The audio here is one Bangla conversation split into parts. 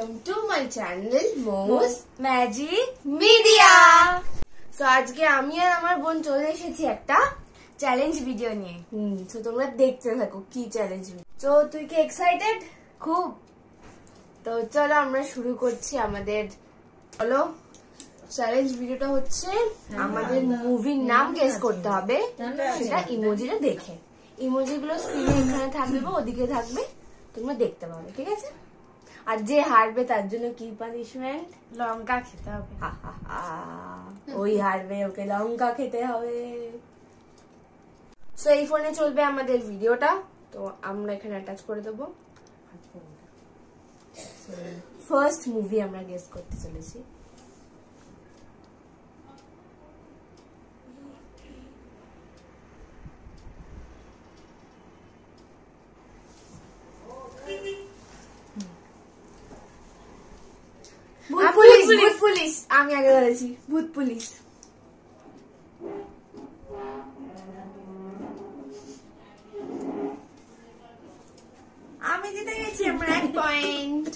welcome to my channel Mo's Magic Media. So আজকে আমি আর আমার বোন চলে এসেছি একটা চ্যালেঞ্জ ভিডিও নিয়ে। তো তোমরা দেখতে থাকো কি চ্যালেঞ্জ। তো তুই কি এক্সাইটেড? খুব। তো চলো আমরা শুরু করছি আমাদের চলো চ্যালেঞ্জ ভিডিওটা হচ্ছে আমাদের মুভির নাম গেস করতে হবে সেটা ইমোজিটা দেখে। ইমোজিগুলো স্ক্রিনে এখানে থাকবে বা ওদিকে থাকবে, তোমরা দেখতে পাবে, ঠিক আছে? আর যে হারবে তার জন্য কি পানিশমেন্ট? লঙ্কা খেতে হবে। ওই হারবে, ওকে লঙ্কা খেতে হবে। সো এই ফোনে চলবে আমাদের ভিডিওটা, তো আমরা এখানে অ্যাটাচ করে দেবো। ফার্স্ট মুভি আমরা গেস করতে চলেছি। ভূত পুলিশ। আমি আগে বলেছি ভূত পুলিশ। আমি জিতে গেছি, আমার 1 point.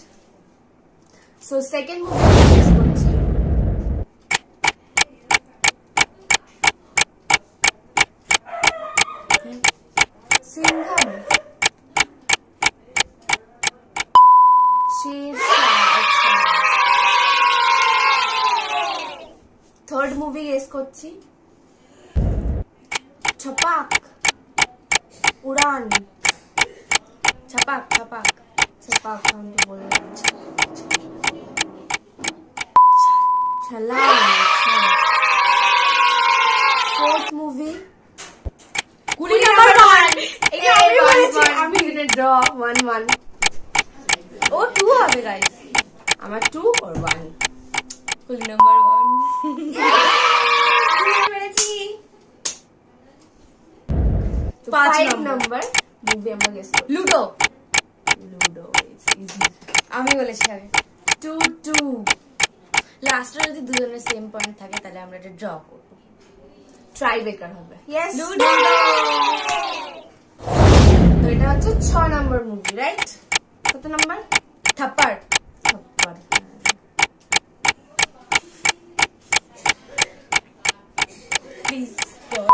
So second movie guess করছি। সিংঘম। থার্ড মুভি গেস করছি ছপাক। উড়ান। ছপাক ছপাক ছপাক আমি তো বলে ছলাং। ফোর্থ মুভি কুলি নাম্বার 1। আমি এখানে ড্র 1-1। ও 2 হবে গাইস। আমার 2 or 1? কুলি নাম্বার 1। পেরেছি। 5 নাম্বার মুভি আমরা গেস করি। লুডো। Ludo it's easy. আমি বলেছি আগে 2-2। লাস্টে যদি দুজনের সেম পয়েন্ট থাকে তাহলে আমরা এটা ড্র করব। ট্রাই বেকার হবে। Yes ludo. তো এটা হচ্ছে 6 নাম্বার মুভি, রাইট? কত নাম্বার? থাপ্পড়। থাপ্পড়। Please god.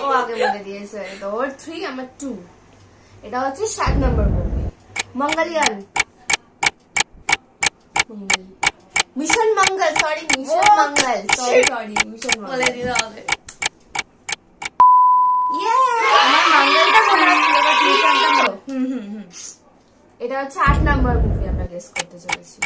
ও আগে বলে দিয়েছে। তো ওর 3 আমার 2। এটা হচ্ছে 7 নাম্বার মুভি মঙ্গলিয়ান। মিশন মঙ্গল। সরি মিশন মঙ্গল। সরি মিশন মঙ্গল বলে দিতে হবে। আমার মঙ্গলটা মনে আছে, এবার মিশনটা তো। এটা হচ্ছে 8 নাম্বার মুভি আমরা গেস করতে চলেছি।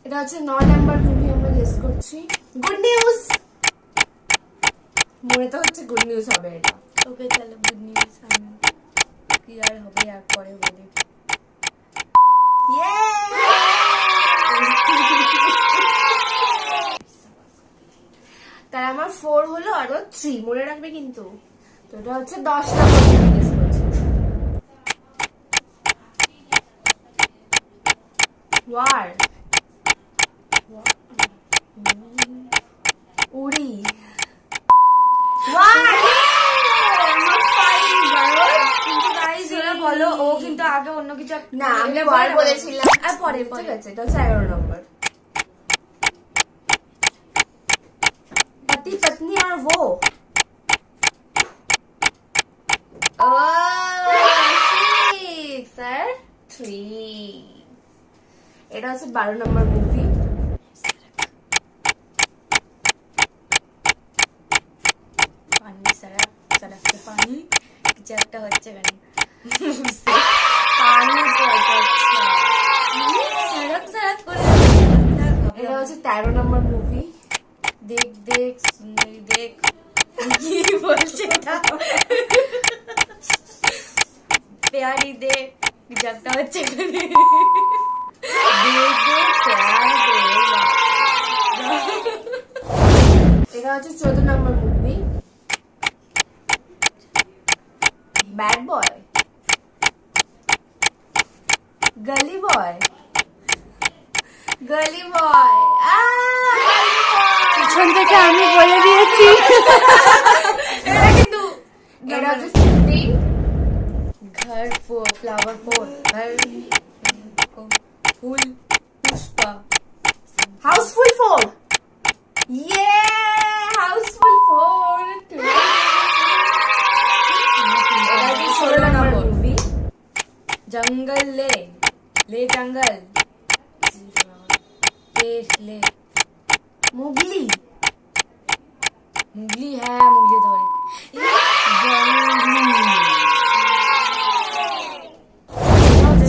এটা হচ্ছে 9 নাম্বার মুভি আমরা গেস করছি। Good news. মনে তো হচ্ছে গুড নিউজ হবে এটা। ওকে চলো গুড নিউজ। আমি কি আর হবে আর পরে বলি। তার আমার 4 হলো আরো 3 মনে রাখবে কিন্তু। তো এটা হচ্ছে 10 নাম্বার মুভি গেস করছি। ওয়ার। উড়ি। বলো ও কিন্তু আগে অন্য কিছু না আমি ওয়ার বলেছিলাম। আর পরে ঠিক আছে, এটা হচ্ছে 11 নম্বর। पति पत्नी और वो। স্যার 3। এটা হচ্ছে 12 নম্বর মুভি। পানি সারা সারাতে পানি কিছু একটা হচ্ছে কেন পানি তো সারাক সারাক করে। এটা হচ্ছে 13 নম্বর মুভি। দেখ দেখ সুন্দরী দেখ। কি বলছে এটা? প্যারি দেখ কিছু একটা হচ্ছে কেন। এটা হচ্ছে 14 নম্বর মুভি ব্যাড বয়। গলি বয়, গলি বয়। পিছন থেকে আমি বলে দিয়েছি। এটা কিন্তু এটা হচ্ছে সিটিং, ঘর ফ্লাওয়ার পোট, ঘর ফুল পুষ্পা, হাউসফুল 4। ইয়ে হাউসফুল 4। এটা হচ্ছে 16 নম্বর মুভি। জঙ্গল ले ले जंगल ले मुगली, मुगली है मुगली थोड़ी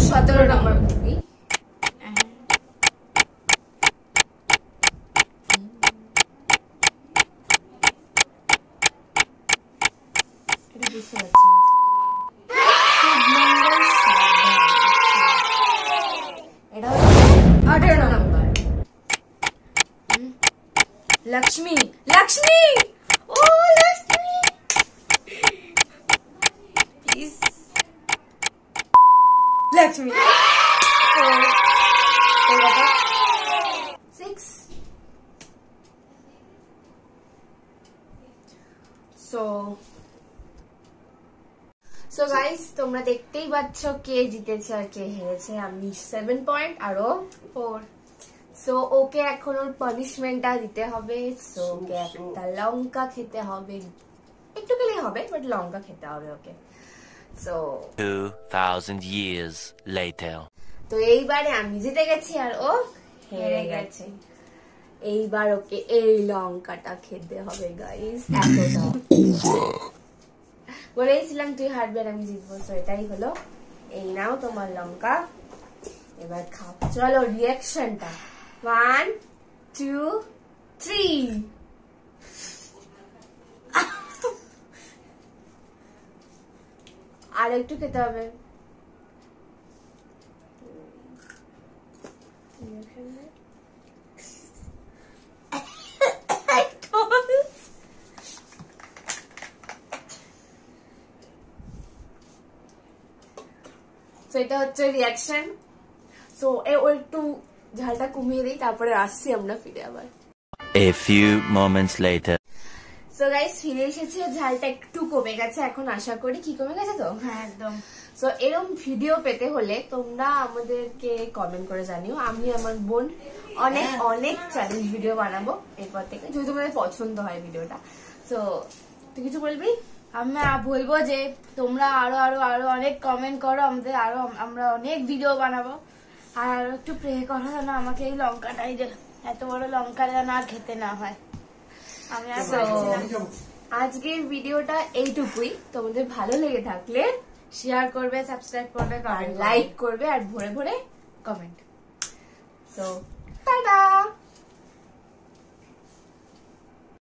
17 নম্বর মুভি। এটা বুঝতে পারছি না। এটা 18 নম্বর। लक्ष्मी, लक्ष्मी, ओ Lakshmi, please Lakshmi. 6। So guys, তোমরা দেখতেই পাচ্ছ কে জিতেছে আর কে হেরেছে। আমি 7 পয়েন্ট আর ও 4। সো ওকে এখন ওর পানিশমেন্টটা দিতে হবে। সো ওকে একটা লঙ্কা খেতে হবে, একটু খেলেই হবে, বাট লঙ্কা খেতে হবে ওকে। So 2000 years later. তো এইবারে আমি জিতে গেছি আর ও হেরে গেছে। এইবার ওকে এই লঙ্কাটা খেতে হবে গাইস, এতটা। বলেছিলাম তুই হারবি আর আমি জিতবো, তো এটাই হলো। এই নাও তোমার লঙ্কা, এবার খাও। চলো রিয়াকশনটা 1 2 3। আর একটু খেতে হবে। এটা হচ্ছে রিয়াকশন। সো ও একটু ঝালটা কমিয়ে দিই, তারপরে আসছি আমরা ফিরে আবার। A few moments later. So guys, ফিরে এসেছি। ঝালটা একটু কমে গেছে এখন, আশা করি। কি কমে গেছে তো? হ্যাঁ একদম। সো এরকম ভিডিও পেতে হলে তোমরা আমাদেরকে কমেন্ট করে জানিও। আমি আমার বোন অনেক অনেক চ্যালেঞ্জ ভিডিও বানাবো এরপর থেকে, যদি তোমাদের পছন্দ হয় ভিডিওটা। সো তুই কিছু বলবি? আমি বলবো যে তোমরা আরো আরো আরো অনেক কমেন্ট করো, আমাদের আরো আমরা অনেক ভিডিও বানাবো। আর একটু প্রে করো যেন আমাকে এই লঙ্কাটাই, যে এত বড় লঙ্কা যেন আর খেতে না হয়। আমি আর পারছি না। আজকের ভিডিওটা এইটুকুই। তোমাদের ভালো লেগে থাকলে শেয়ার করবে, সাবস্ক্রাইব করবে, আর লাইক করবে, আর ভরে ভরে কমেন্ট। So tata.